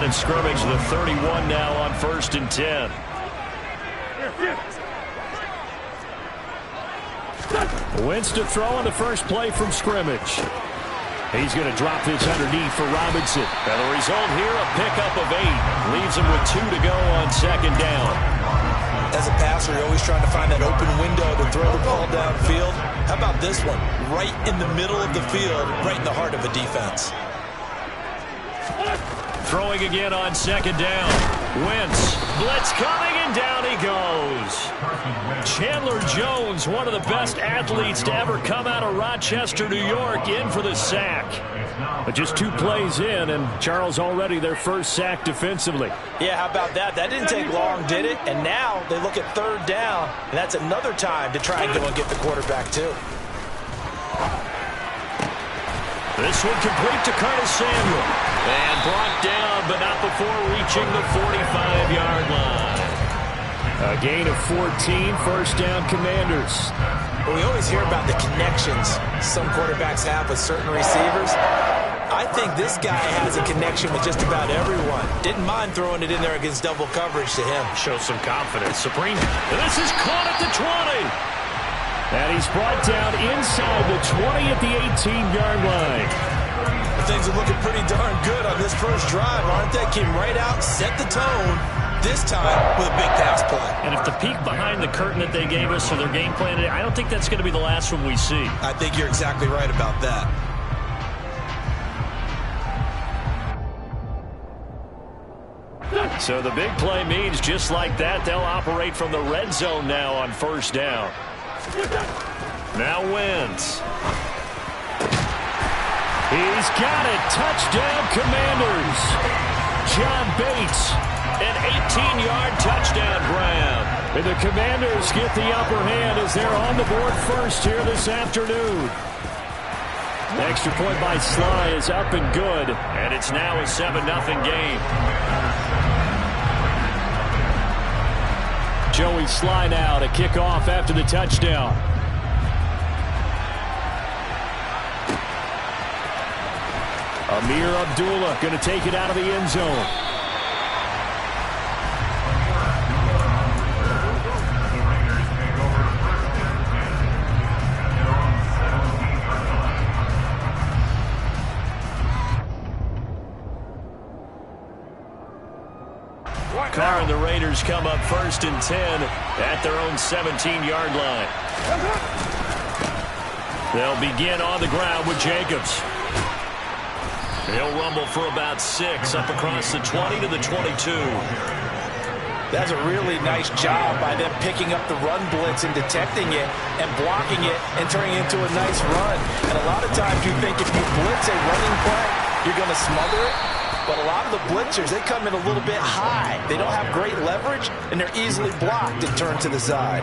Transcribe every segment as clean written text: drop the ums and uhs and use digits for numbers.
line of scrimmage, the 31 now on 1st and 10. Wentz to throw on the first play from scrimmage. He's going to drop this underneath for Robinson. And the result here, a pickup of 8. Leaves him with 2 to go on 2nd down. As a passer, you're always trying to find that open window to throw the ball downfield. How about this one? Right in the middle of the field, right in the heart of a defense. Throwing again on 2nd down. Wentz, blitz coming, and down he goes. Chandler Jones, one of the best athletes to ever come out of Rochester, New York, in for the sack. But just 2 plays in, and Charles already their first sack defensively. Yeah, how about that? That didn't take long, did it? And now they look at 3rd down, and that's another time to try and go and get the quarterback, too. This one complete to Curtis Samuel. And brought down, but not before reaching the 45-yard line. A gain of 14, 1st down Commanders. Well, we always hear about the connections some quarterbacks have with certain receivers. I think this guy has a connection with just about everyone. Didn't mind throwing it in there against double coverage to him. Shows some confidence. Supreme. And this is caught at the 20. And he's brought down inside the 20 at the 18-yard line. Things are looking pretty darn good on this first drive, aren't they? Came right out, set the tone, this time with a big pass play. And if the peek behind the curtain that they gave us for their game plan, I don't think that's going to be the last one we see. I think you're exactly right about that. So the big play means just like that, they'll operate from the red zone now on 1st down. Now Wentz. He's got it. Touchdown, Commanders. John Bates, an 18-yard touchdown grab. And the Commanders get the upper hand as they're on the board first here this afternoon. The extra point by Sly is up and good, and it's now a 7-0 game. Joey Sly now to kick off after the touchdown. Amir Abdullah going to take it out of the end zone. Carr and the Raiders come up 1st and 10 at their own 17-yard line. They'll begin on the ground with Jacobs. He'll rumble for about 6 up across the 20 to the 22. That's a really nice job by them picking up the run blitz and detecting it and blocking it and turning it into a nice run. And a lot of times you think if you blitz a running play, you're going to smother it. But a lot of the blitzers, they come in a little bit high. They don't have great leverage, and they're easily blocked and turned to the side.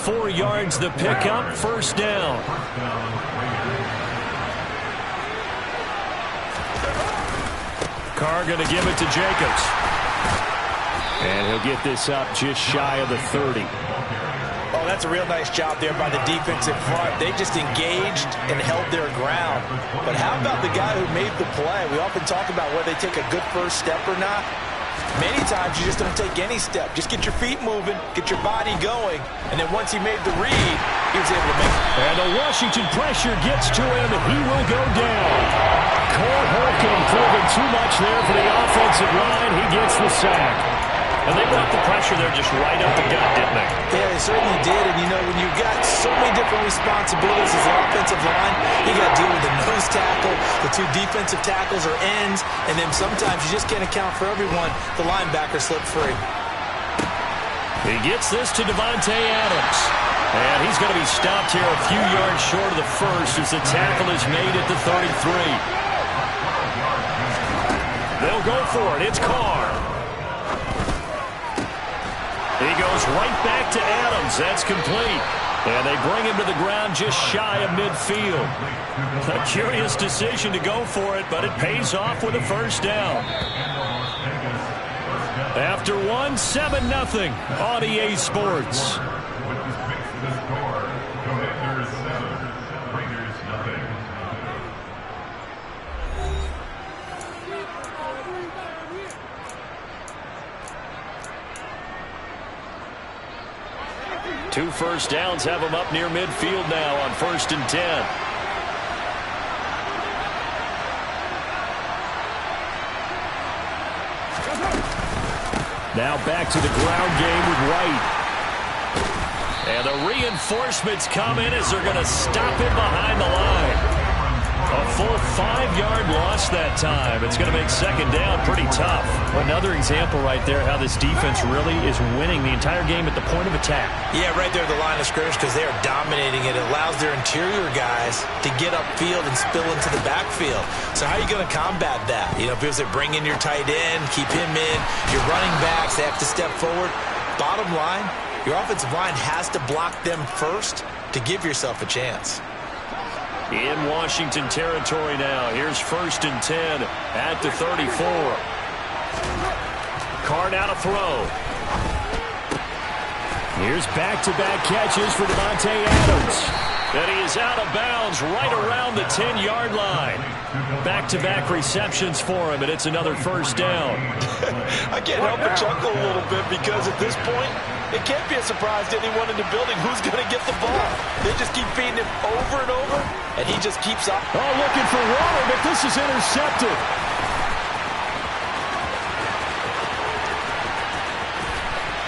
4 yards the pickup, 1st down. Carr going to give it to Jacobs. And he'll get this up just shy of the 30. Oh, that's a real nice job there by the defensive front. They just engaged and held their ground. But how about the guy who made the play? We often talk about whether they take a good first step or not. Many times you just don't take any step. Just get your feet moving, get your body going, and then once he made the read, he was able to make it. And the Washington pressure gets to him, and he will go down. Cole Holcomb proving too much there for the offensive line. He gets the sack. And they brought the pressure there just right up the gut, didn't they? Yeah, they certainly did. And, you know, when you've got so many different responsibilities as an offensive line, you got to deal with the nose tackle, the 2 defensive tackles or ends, and then sometimes you just can't account for everyone. The linebacker slipped free. He gets this to Devontae Adams. And he's going to be stopped here a few yards short of the first as the tackle is made at the 33. They'll go for it. It's Carr. He goes right back to Adams. That's complete. And they bring him to the ground just shy of midfield. A curious decision to go for it, but it pays off with a 1st down. After 1, 7-0 on EA Sports. 2 first downs have them up near midfield now on 1st and 10. Now back to the ground game with White. And the reinforcements come in as they're going to stop him behind the line. A full 5-yard loss that time. It's going to make 2nd down pretty tough. Another example right there how this defense really is winning the entire game at the point of attack. Yeah, right there at the line of scrimmage because they are dominating it. It allows their interior guys to get upfield and spill into the backfield. So how are you going to combat that? You know, because they bring in your tight end, keep him in. Your running backs, they have to step forward. Bottom line, your offensive line has to block them first to give yourself a chance. In Washington territory now. Here's 1st and 10 at the 34. Carr now to throw. Here's back-to-back catches for Davante Adams. And he is out of bounds right around the 10-yard line. Back-to-back receptions for him, and it's another 1st down. I can't help but chuckle a little bit because at this point, it can't be a surprise to anyone in the building who's going to get the ball. They just keep feeding him over and over, and he just keeps up. Oh, looking for water, but this is intercepted.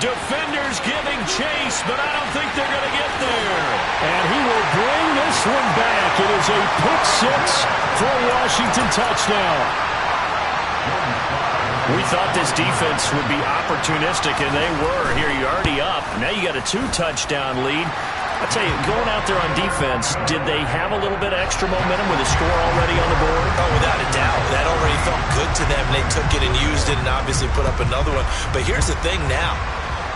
Defenders giving chase, but I don't think they're going to get there. And he will bring this one back. It is a pick 6 for a Washington touchdown. We thought this defense would be opportunistic, and they were. Here, you're already up. Now you got a 2-touchdown lead. I'll tell you, going out there on defense, did they have a little bit of extra momentum with a score already on the board? Oh, without a doubt. That already felt good to them. They took it and used it and obviously put up another one. But here's the thing now.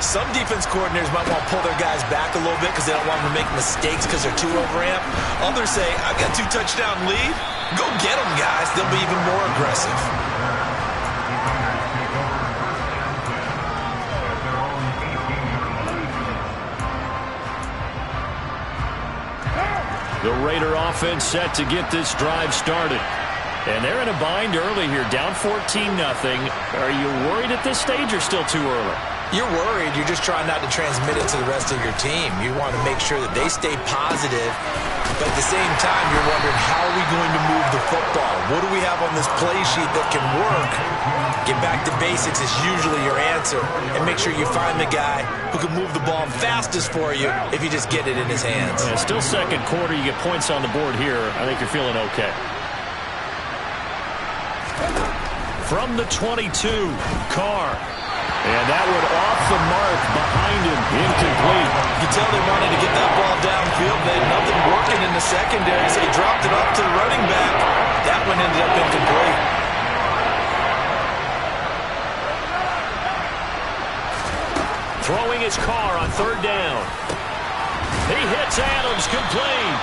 Some defense coordinators might want to pull their guys back a little bit because they don't want them to make mistakes because they're too overamped. Others say, I've got a 2-touchdown lead. Go get them, guys. They'll be even more aggressive. The Raider offense set to get this drive started. And they're in a bind early here, down 14-0. Are you worried at this stage or still too early? You're worried. You're just trying not to transmit it to the rest of your team. You want to make sure that they stay positive. But at the same time, you're wondering, how are we going to move the football? What do we have on this play sheet that can work? Get back to basics is usually your answer. And make sure you find the guy who can move the ball fastest for you if you just get it in his hands. Yeah, still 2nd quarter. You get points on the board here. I think you're feeling okay. From the 22, Carr. And that one off the mark behind him. Incomplete. You can tell they wanted to get that ball downfield. They had nothing working in the secondary, so he dropped it off to the running back. That one ended up incomplete. Throwing his Carr on 3rd down. He hits Adams complete.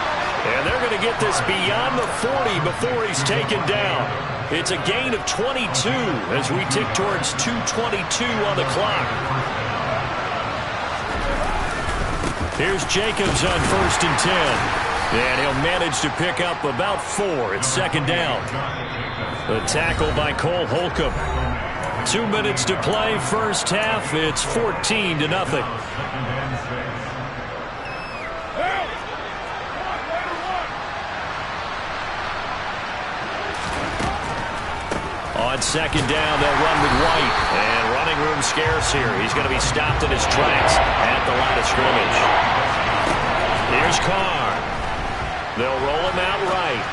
And they're going to get this beyond the 40 before he's taken down. It's a gain of 22 as we tick towards 2:22 on the clock. Here's Jacobs on 1st and 10. And he'll manage to pick up about 4. It's 2nd down. The tackle by Cole Holcomb. 2 minutes to play, first half. It's 14-0. On 2nd down, they'll run with White. And running room scarce here. He's going to be stopped in his tracks at the line of scrimmage. Here's Carr. They'll roll him out right.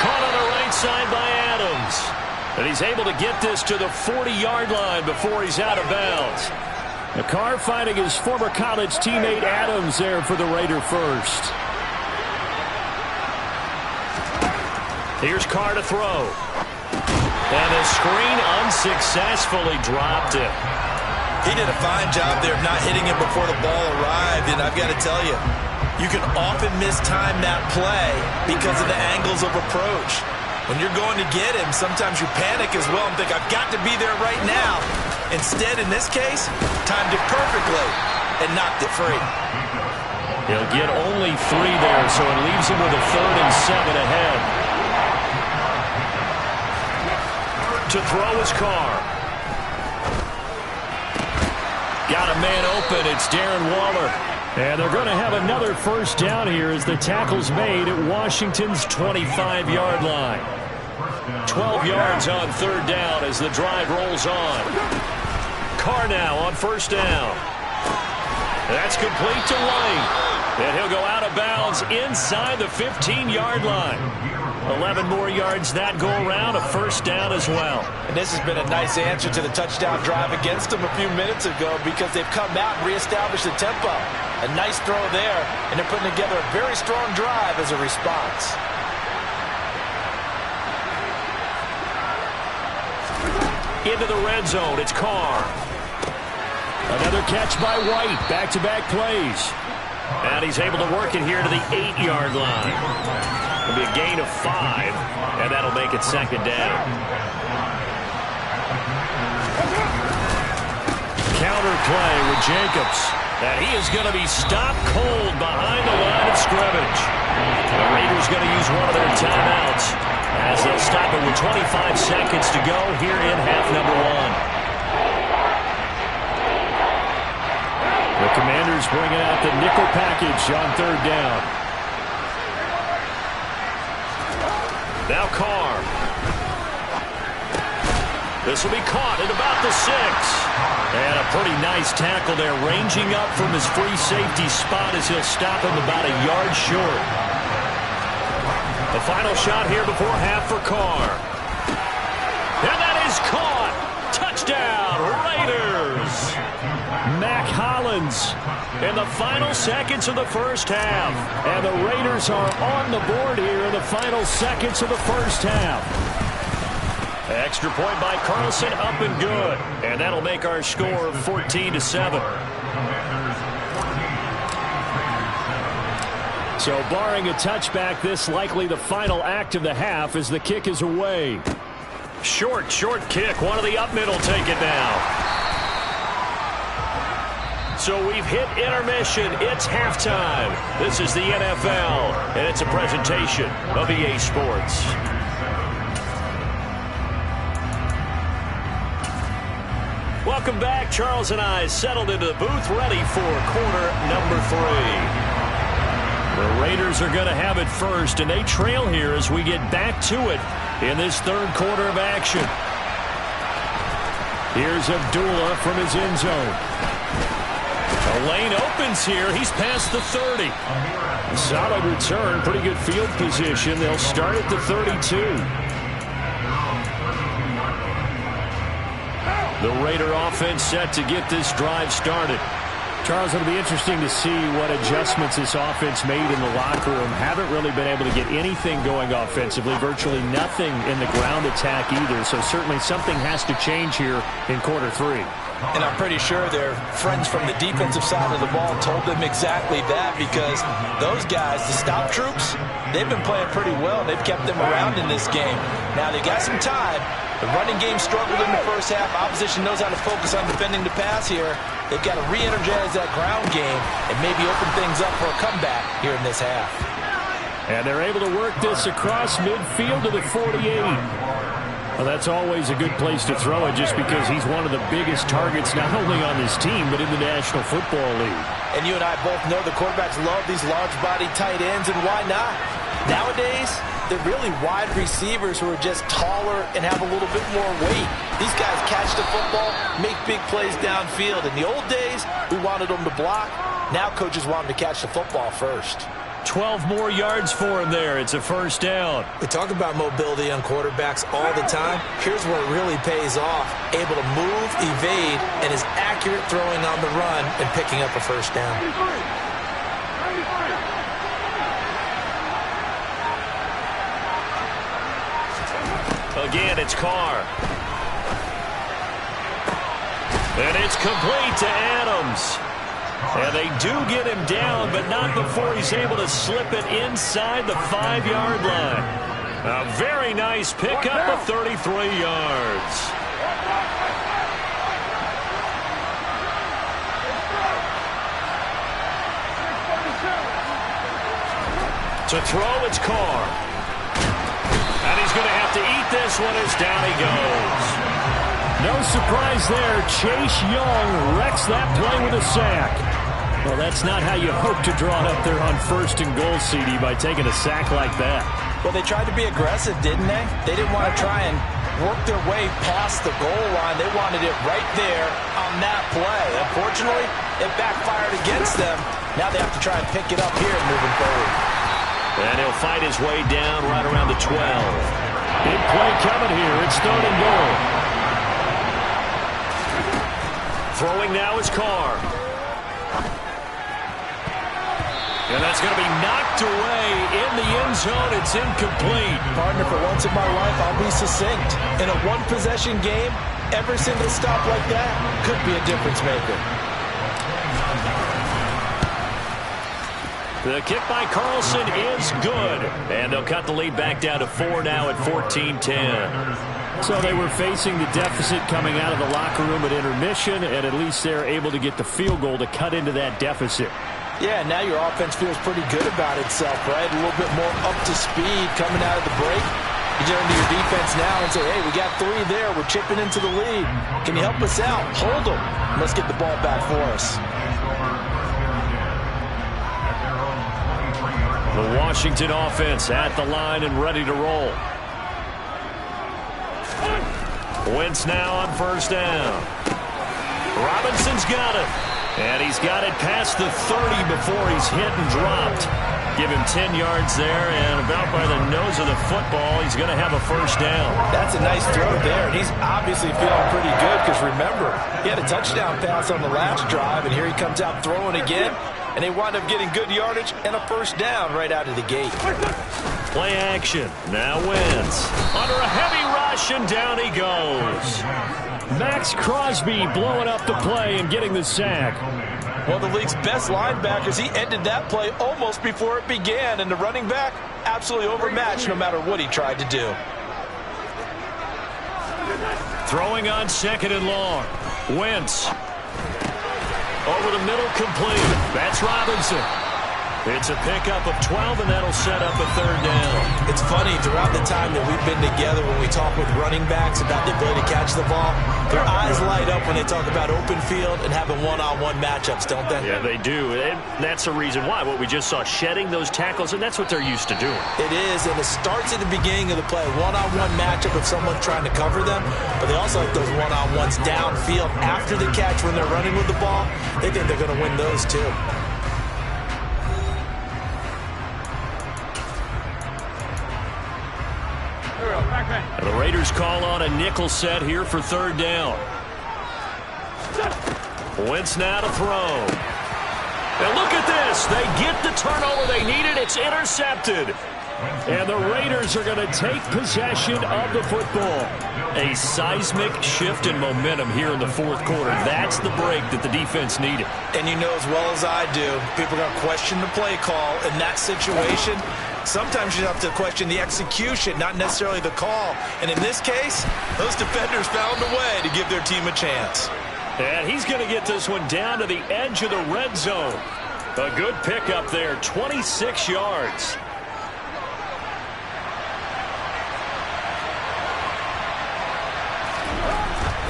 Caught on the right side by Adams. And he's able to get this to the 40-yard line before he's out of bounds. The Carr finding his former college teammate Adams there for the Raider first. Here's Carr to throw. And the screen unsuccessfully dropped it. He did a fine job there of not hitting it before the ball arrived. And I've got to tell you, you can often mistime that play because of the angles of approach. When you're going to get him, sometimes you panic as well and think, I've got to be there right now. Instead, in this case, timed it perfectly and knocked it free. He'll get only 3 there, so it leaves him with a 3rd and 7 ahead. To throw his Carr. Got a man open. It's Darren Waller. And they're going to have another first down here as the tackle's made at Washington's 25-yard line. 12 yards on third down as the drive rolls on. Carr now on first down. That's complete to White. And he'll go out of bounds inside the 15-yard line. 11 more yards that go around, a first down as well. And this has been a nice answer to the touchdown drive against them a few minutes ago because they've come out and reestablished the tempo. A nice throw there, and they're putting together a very strong drive as a response. Into the red zone, it's Carr. Another catch by White, back-to-back plays. And he's able to work it here to the 8-yard line. It'll be a gain of 5, and that'll make it second down. Counter play with Jacobs. And he is going to be stopped cold behind the line of scrimmage. The Raiders going to use one of their timeouts as they'll stop it with 25 seconds to go here in half number 1. The Commanders bringing out the nickel package on third down. Now Carr. This will be caught at about the 6. And a pretty nice tackle there, ranging up from his free safety spot as he'll stop him about a yard short. The final shot here before half for Carr. And that is caught. Touchdown, Raiders. Mac Hollins in the final seconds of the first half. And the Raiders are on the board here in the final seconds of the first half. Extra point by Carlson, up and good. And that'll make our score 14-7. So barring a touchback, this likely the final act of the half as the kick is away. Short kick. One of the up middle take it now. So we've hit intermission. It's halftime. This is the NFL, and it's a presentation of EA Sports. Welcome back. Charles and I settled into the booth, ready for quarter number 3. The Raiders are going to have it first, and they trail here as we get back to it in this third quarter of action. Here's Abdullah from his end zone. The lane opens here. He's past the 30. Solid return, pretty good field position. They'll start at the 32. The Raider offense set to get this drive started. Charles, it'll be interesting to see what adjustments this offense made in the locker room. Haven't really been able to get anything going offensively, virtually nothing in the ground attack either. So certainly something has to change here in quarter 3. And I'm pretty sure their friends from the defensive side of the ball told them exactly that, because those guys, the stop troops, they've been playing pretty well. They've kept them around in this game. Now they got some time. The running game struggled in the first half. Opposition knows how to focus on defending the pass here. They've got to re-energize that ground game and maybe open things up for a comeback here in this half. And they're able to work this across midfield to the 48. Well, that's always a good place to throw it just because he's one of the biggest targets not only on this team but in the National Football League. And you and I both know the quarterbacks love these large-body tight ends, and why not? Nowadays, they're really wide receivers who are just taller and have a little bit more weight. These guys catch the football, make big plays downfield. In the old days, we wanted them to block. Now coaches want them to catch the football first. 12 more yards for him there. It's a first down. We talk about mobility on quarterbacks all the time. Here's where it really pays off. Able to move, evade, and is accurate throwing on the run and picking up a first down. Again, it's Carr. And it's complete to Adams. And they do get him down, but not before he's able to slip it inside the 5-yard line. A very nice pickup of 33 yards. To throw, it's Carr. And he's going to have to eat this one as down he goes. No surprise there. Chase Young wrecks that play with a sack. Well, that's not how you hope to draw it up there on 1st and goal, CD, by taking a sack like that. Well, they tried to be aggressive, didn't they? They didn't want to try and work their way past the goal line. They wanted it right there on that play. Unfortunately, it backfired against them. Now they have to try and pick it up here moving forward. And he'll fight his way down right around the 12. Big play coming here. It's 3rd and goal. Throwing now is Carr. And that's going to be knocked away in the end zone. It's incomplete. Partner, for once in my life, I'll be succinct. In a one-possession game, every single stop like that could be a difference maker. The kick by Carlson is good. And they'll cut the lead back down to 4 now at 14-10. So they were facing the deficit coming out of the locker room at intermission, and at least they're able to get the field goal to cut into that deficit. Yeah, now your offense feels pretty good about itself, right? A little bit more up to speed coming out of the break. You turn to your defense now and say, hey, we got 3 there. We're chipping into the lead. Can you help us out? Hold them. Let's get the ball back for us. The Washington offense at the line and ready to roll. Wentz now on 1st down. Robinson's got it. And he's got it past the 30 before he's hit and dropped. Give him 10 yards there, and about by the nose of the football, he's going to have a 1st down. That's a nice throw there, and he's obviously feeling pretty good because, remember, he had a touchdown pass on the last drive, and here he comes out throwing again, and they wind up getting good yardage and a 1st down right out of the gate. Play action. Now Wentz. Under a heavy rush, and down he goes. Max Crosby blowing up the play and getting the sack. One of the league's best linebackers, he ended that play almost before it began, and the running back absolutely overmatched no matter what he tried to do. Throwing on 2nd and long. Wentz. Over the middle, complete. That's Robinson. It's a pickup of 12, and that'll set up a 3rd down. It's funny, throughout the time that we've been together, when we talk with running backs about the ability to catch the ball, their eyes light up when they talk about open field and having one-on-one matchups, don't they? Yeah, they do. And that's the reason why. What we just saw, shedding those tackles, and that's what they're used to doing. It is, and it starts at the beginning of the play. One-on-one matchup of someone trying to cover them, but they also have those one-on-ones downfield after the catch when they're running with the ball. They think they're going to win those, too. And the Raiders call on a nickel set here for 3rd down. Wentz now to throw. And look at this. They get the turnover they needed. It's intercepted. And the Raiders are going to take possession of the football. A seismic shift in momentum here in the 4th quarter. That's the break that the defense needed. And you know as well as I do, people are going to question the play call in that situation. Sometimes you have to question the execution, not necessarily the call. And in this case, those defenders found a way to give their team a chance. And he's going to get this one down to the edge of the red zone. A good pickup there, 26 yards.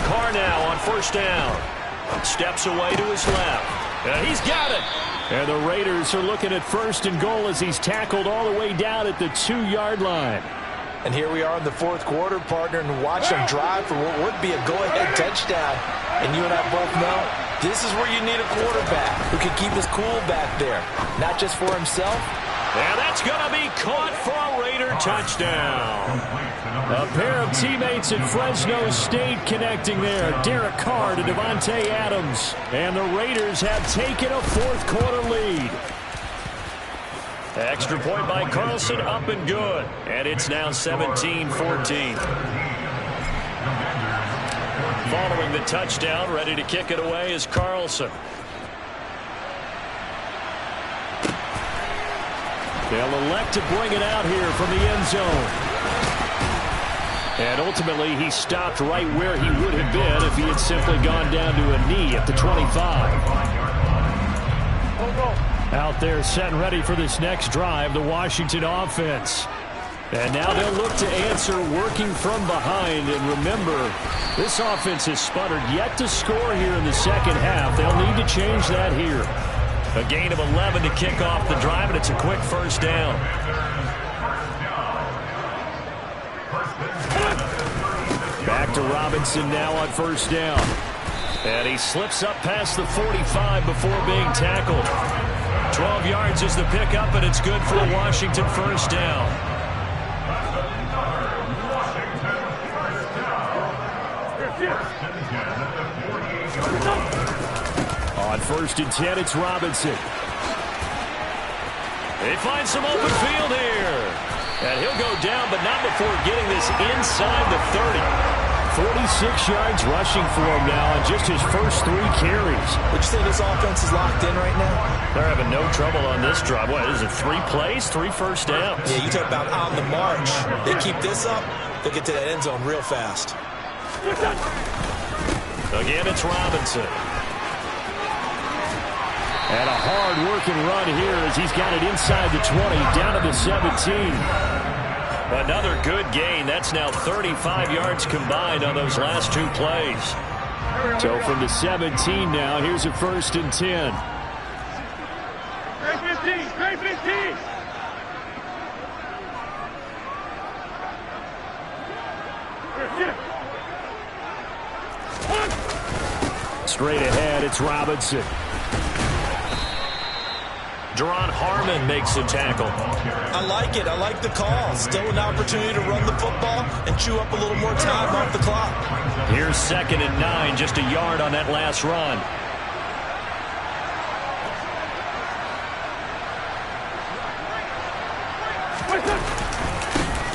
Carr now on 1st down. Steps away to his left. And he's got it. And the Raiders are looking at 1st and goal as he's tackled all the way down at the 2-yard line. And here we are in the 4th quarter, partner, and watch them drive for what would be a go-ahead touchdown. And you and I both know this is where you need a quarterback who can keep his cool back there, not just for himself. And that's going to be caught for a Raider touchdown. A pair of teammates at Fresno State connecting there. Derek Carr to Devontae Adams. And the Raiders have taken a 4th quarter lead. Extra point by Carlson, up and good. And it's now 17-14. Following the touchdown, ready to kick it away is Carlson. They'll elect to bring it out here from the end zone. And ultimately, he stopped right where he would have been if he had simply gone down to a knee at the 25. Out there set and ready for this next drive, the Washington offense. And now they'll look to answer working from behind. And remember, this offense has sputtered yet to score here in the second half. They'll need to change that here. A gain of 11 to kick off the drive, and it's a quick first down. Back to Robinson now on first down. And he slips up past the 45 before being tackled. 12 yards is the pickup, and it's good for a Washington first down. On first and 10, it's Robinson. They find some open field here. And he'll go down, but not before getting this inside the 30. 46 yards rushing for him now on just his first 3 carries. Would you say this offense is locked in right now? They're having no trouble on this drive. What is it, 3 plays, 3 first downs? Yeah, you talk about on the march. They keep this up, they'll get to that end zone real fast. Again, it's Robinson. And a hard-working run here as he's got it inside the 20, down to the 17. Another good gain. That's now 35 yards combined on those last 2 plays. So from the 17 now, here's a first and 10. Great 15. Straight ahead, it's Robinson. Jerron Harmon makes the tackle. I like it. I like the call. Still an opportunity to run the football and chew up a little more time off the clock. Here's 2nd and 9, just a yard on that last run.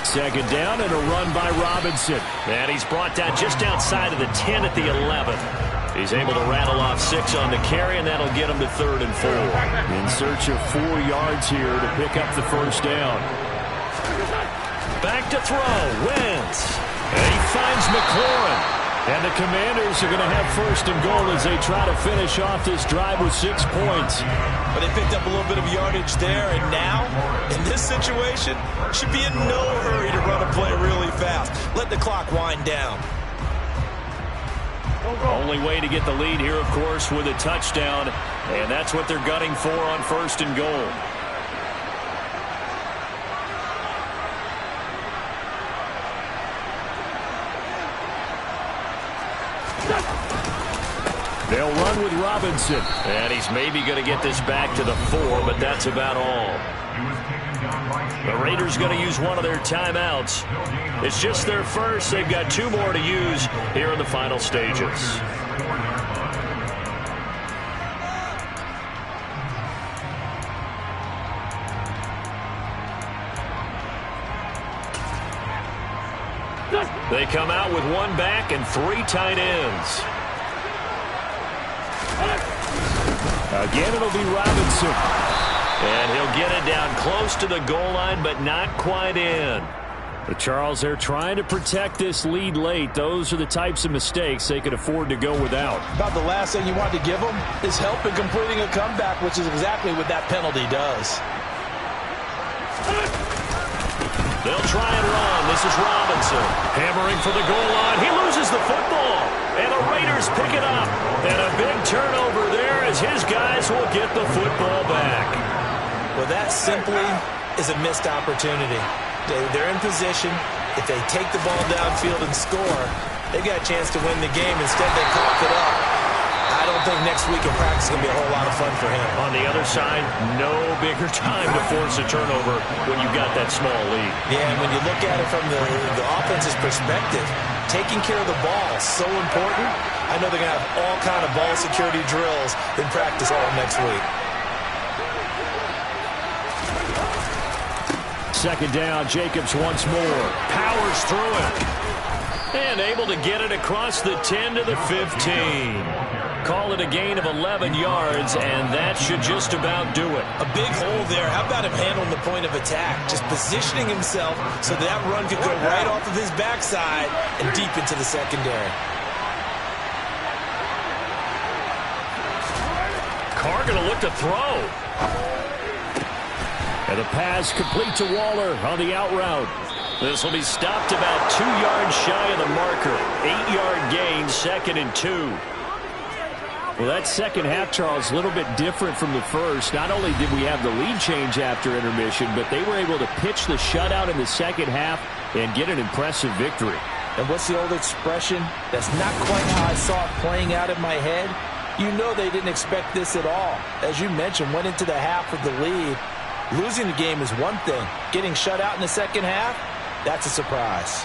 Second down and a run by Robinson. And he's brought down just outside of the 10 at the 11. He's able to rattle off 6 on the carry, and that'll get him to 3rd and 4. In search of 4 yards here to pick up the first down. Back to throw. Wentz. And he finds McLaurin. And the Commanders are going to have 1st and goal as they try to finish off this drive with 6 points. But they picked up a little bit of yardage there, and now, in this situation, should be in no hurry to run a play really fast. Let the clock wind down. Only way to get the lead here, of course, with a touchdown. And that's what they're gunning for on 1st and goal. They'll run with Robinson. And he's maybe going to get this back to the 4, but that's about all. The Raiders going to use one of their timeouts. It's just their first. They've got 2 more to use here in the final stages. They come out with 1 back and 3 tight ends. Again, it'll be Robinson. And he'll get it down close to the goal line, but not quite in. But Charles, they're trying to protect this lead late. Those are the types of mistakes they could afford to go without. About the last thing you want to give them is help in completing a comeback, which is exactly what that penalty does. They'll try and run. This is Robinson. Hammering for the goal line. He loses the football. And the Raiders pick it up. And a big turnover there as his guys will get the football back. Well, that simply is a missed opportunity. They're in position. If they take the ball downfield and score, they've got a chance to win the game. Instead, they coughed it up. I don't think next week in practice is going to be a whole lot of fun for him. On the other side, no bigger time to force a turnover when you've got that small lead. Yeah, and when you look at it from the offense's perspective, taking care of the ball is so important. I know they're going to have all kind of ball security drills in practice all next week. Second down, Jacobs once more. Powers through it. And able to get it across the 10 to the 15. Call it a gain of 11 yards, and that should just about do it. A big hole there. How about him handling the point of attack? Just positioning himself so that run could go right off of his backside and deep into the secondary. Carr going to look to throw. And the pass complete to Waller on the out route. This will be stopped about 2 yards shy of the marker. 8-yard gain, 2nd and 2. Well, that second half, Charles, a little bit different from the first. Not only did we have the lead change after intermission, but they were able to pitch the shutout in the second half and get an impressive victory. And what's the old expression? That's not quite how I saw it playing out in my head. You know they didn't expect this at all. As you mentioned, went into the half with the lead. Losing the game is one thing. Getting shut out in the second half, that's a surprise.